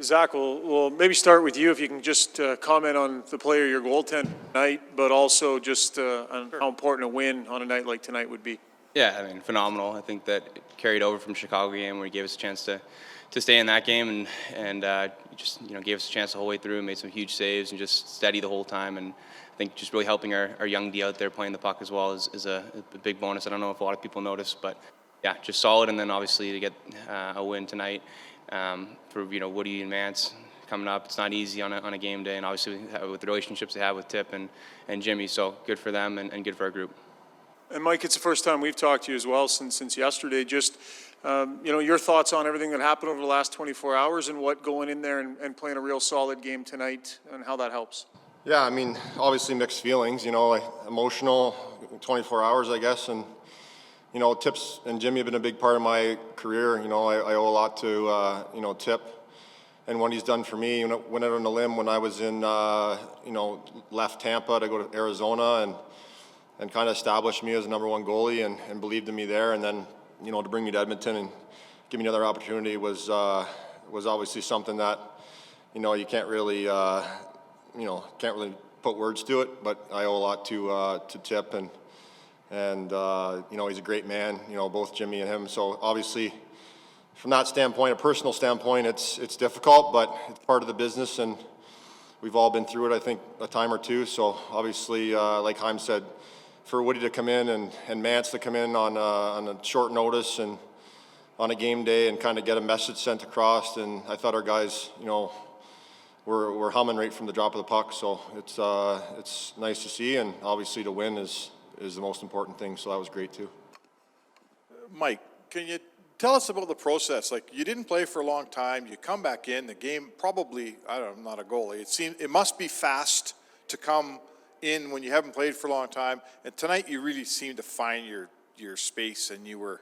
Zach, we'll maybe start with you if you can just comment on the player, your goaltender tonight, but also just on how important a win on a night like tonight would be. Yeah, I mean, phenomenal. I think that it carried over from Chicago game where he gave us a chance to stay in that game and just gave us a chance the whole way through, made some huge saves and just steady the whole time. And I think just really helping our young D out there playing the puck as well is a big bonus. I don't know if a lot of people noticed, but yeah, just solid. And then obviously to get a win tonight for Woody and Mance coming up, it's not easy on a game day, and obviously with the relationships they have with Tip and Jimmy, so good for them and good for our group. And Mike, it's the first time we've talked to you as well since yesterday. Just your thoughts on everything that happened over the last 24 hours and what going in there and playing a real solid game tonight and how that helps. Yeah, I mean, obviously mixed feelings. Like emotional, 24 hours, I guess, and Tips and Jimmy have been a big part of my career. I owe a lot to Tip and what he's done for me. Went out on a limb when I was in left Tampa to go to Arizona and kind of established me as the number one goalie and believed in me there. And then, to bring me to Edmonton and give me another opportunity was obviously something that, you can't really put words to it. But I owe a lot to Tip and he's a great man, both Jimmy and him. So obviously, from that standpoint, a personal standpoint, it's difficult, but it's part of the business, and we've all been through it, I think, a time or two. So obviously, like Hyman said, for Woody to come in and Mance to come in on a short notice and on a game day and kind of get a message sent across, and I thought our guys, were humming right from the drop of the puck. So it's nice to see, and obviously to win is the most important thing. So that was great too. Mike, can you tell us about the process? Like, you didn't play for a long time. You come back in the game. Probably, I'm not a goalie. It must be fast to come in when you haven't played for a long time. And tonight you really seemed to find your space, and you were,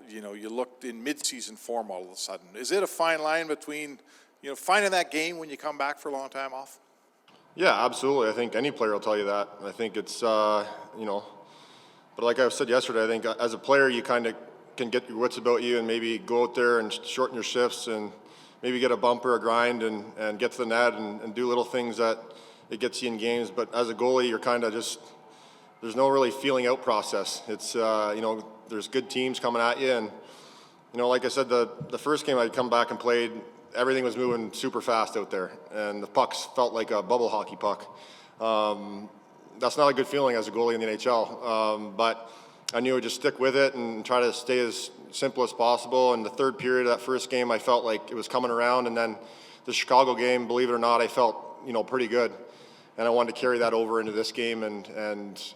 you looked in mid-season form all of a sudden. Is it a fine line between, finding that game when you come back for a long time off? Yeah, absolutely. I think any player will tell you that. I think it's, but like I said yesterday, I think as a player you kind of can get your wits about you and maybe go out there and shorten your shifts and maybe get a bump or a grind and get to the net and do little things that it gets you in games. But as a goalie, you're kind of just, there's no really feeling out process. It's, there's good teams coming at you. And, like I said, the first game I'd come back and played, everything was moving super fast out there. And the pucks felt like a bubble hockey puck. That's not a good feeling as a goalie in the NHL. But I knew I'd just stick with it and try to stay as simple as possible. And the third period of that first game, I felt like it was coming around. And then the Chicago game, believe it or not, I felt, pretty good. And I wanted to carry that over into this game and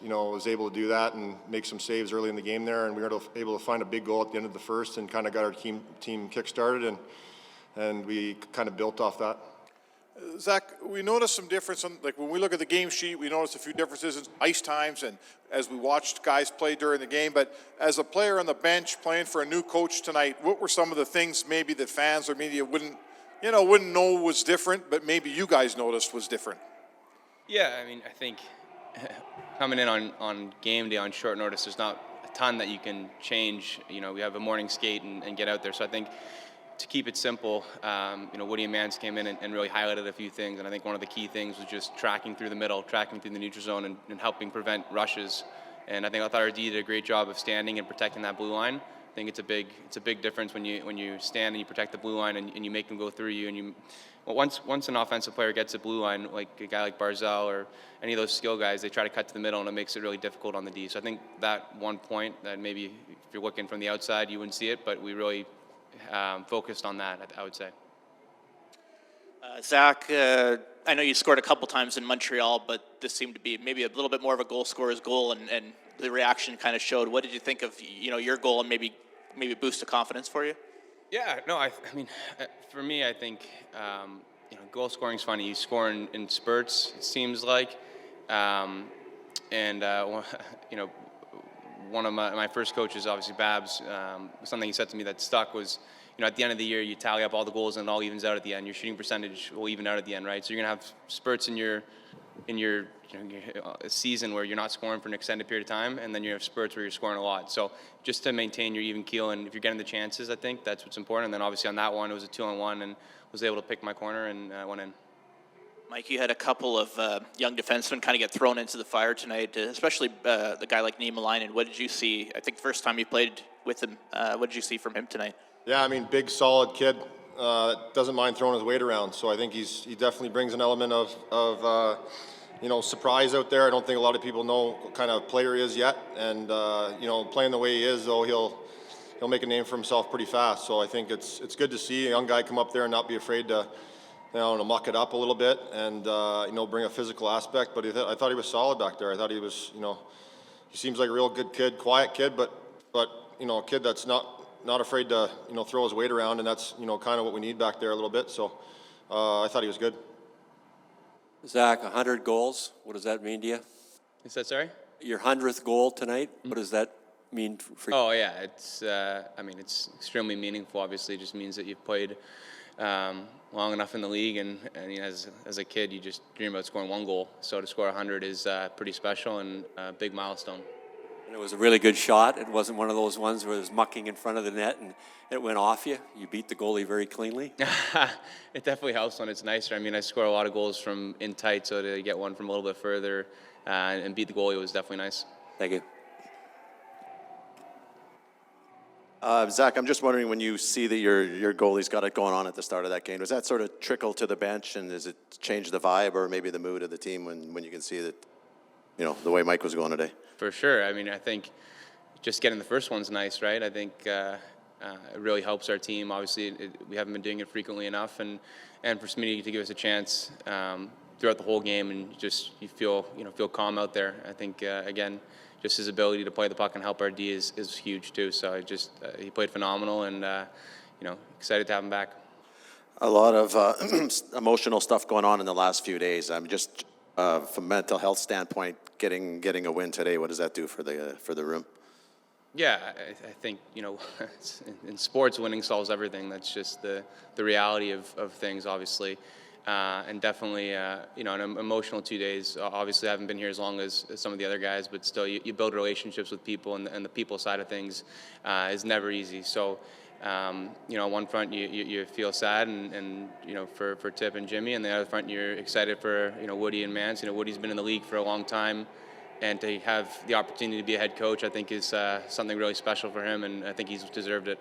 was able to do that and make some saves early in the game there. And we were able to find a big goal at the end of the first and kind of got our team kick-started. And we kind of built off that. Zach, we noticed some difference when we look at the game sheet, we noticed a few differences in ice times and as we watched guys play during the game. But as a player on the bench playing for a new coach tonight, what were some of the things maybe that fans or media wouldn't know was different, but maybe you guys noticed was different? Yeah, I mean, I think coming in on game day on short notice, there's not a ton that you can change. We have a morning skate and get out there. So I think to keep it simple, Woody and Mance came in and really highlighted a few things. And I think one of the key things was just tracking through the middle, tracking through the neutral zone and helping prevent rushes. And I thought our D did a great job of standing and protecting that blue line. I think it's a big difference when you stand and you protect the blue line and you make them go through you. And once an offensive player gets a blue line, like a guy like Barzal or any of those skill guys, they try to cut to the middle and it makes it really difficult on the D. So I think that one point that maybe if you're looking from the outside, you wouldn't see it, but we really focused on that, I would say. Zach, I know you scored a couple times in Montreal, but this seemed to be maybe a little bit more of a goal scorer's goal, and the reaction kind of showed. What did you think of your goal and maybe boost the confidence for you? Yeah, no, I mean, for me, I think goal scoring is funny. You score in spurts, it seems like, one of my first coaches, obviously Babs, something he said to me that stuck was, at the end of the year, you tally up all the goals and it all evens out at the end. Your shooting percentage will even out at the end, right? So you're going to have spurts in your season where you're not scoring for an extended period of time, and then you have spurts where you're scoring a lot. So just to maintain your even keel, and if you're getting the chances, I think that's what's important. And then obviously on that one, it was a 2-on-1, and was able to pick my corner and went in. Mike, you had a couple of young defensemen kind of get thrown into the fire tonight, especially the guy like Niemelainen. What did you see? I think the first time you played with him, what did you see from him tonight? Yeah, I mean, big, solid kid. Doesn't mind throwing his weight around. So I think he definitely brings an element of surprise out there. I don't think a lot of people know what kind of player he is yet. And, playing the way he is, though, he'll make a name for himself pretty fast. So I think it's good to see a young guy come up there and not be afraid to muck it up a little bit and, bring a physical aspect. But I thought he was solid back there. I thought he was, he seems like a real good kid, quiet kid, but a kid that's not afraid to, throw his weight around, and that's, kind of what we need back there a little bit. So I thought he was good. Zach, 100 goals, what does that mean to you? Is that sorry? Your 100th goal tonight, what does that mean for you? Oh, yeah. It's, it's extremely meaningful. Obviously, it just means that you've played long enough in the league, and as a kid, you just dream about scoring one goal. So to score 100 is pretty special and a big milestone. And it was a really good shot. It wasn't one of those ones where it was mucking in front of the net and it went off you. You beat the goalie very cleanly. It definitely helps when it's nicer. I mean, I score a lot of goals from in tight, so to get one from a little bit further and beat the goalie was definitely nice. Thank you. Zach, I'm just wondering, when you see that your goalie's got it going on at the start of that game, does that sort of trickle to the bench, and does it change the vibe or maybe the mood of the team when you can see that, the way Mike was going today? For sure. I mean, I think just getting the first one's nice, right? I think it really helps our team. Obviously, we haven't been doing it frequently enough, and for Smitty to give us a chance throughout the whole game, and you feel calm out there. I think again, just his ability to play the puck and help our D is huge too. So he played phenomenal, and excited to have him back. A lot of emotional stuff going on in the last few days. I'm just from a mental health standpoint, getting a win today, what does that do for the room? Yeah, I think, in sports, winning solves everything. That's just the reality of things, obviously. And definitely, an emotional 2 days. Obviously, I haven't been here as long as some of the other guys, but still, you build relationships with people, and the people side of things is never easy. So, on one front, you feel sad, and for Tip and Jimmy, and the other front, you're excited for, Woody and Mance. Woody's been in the league for a long time, and to have the opportunity to be a head coach, I think is something really special for him, and I think he's deserved it.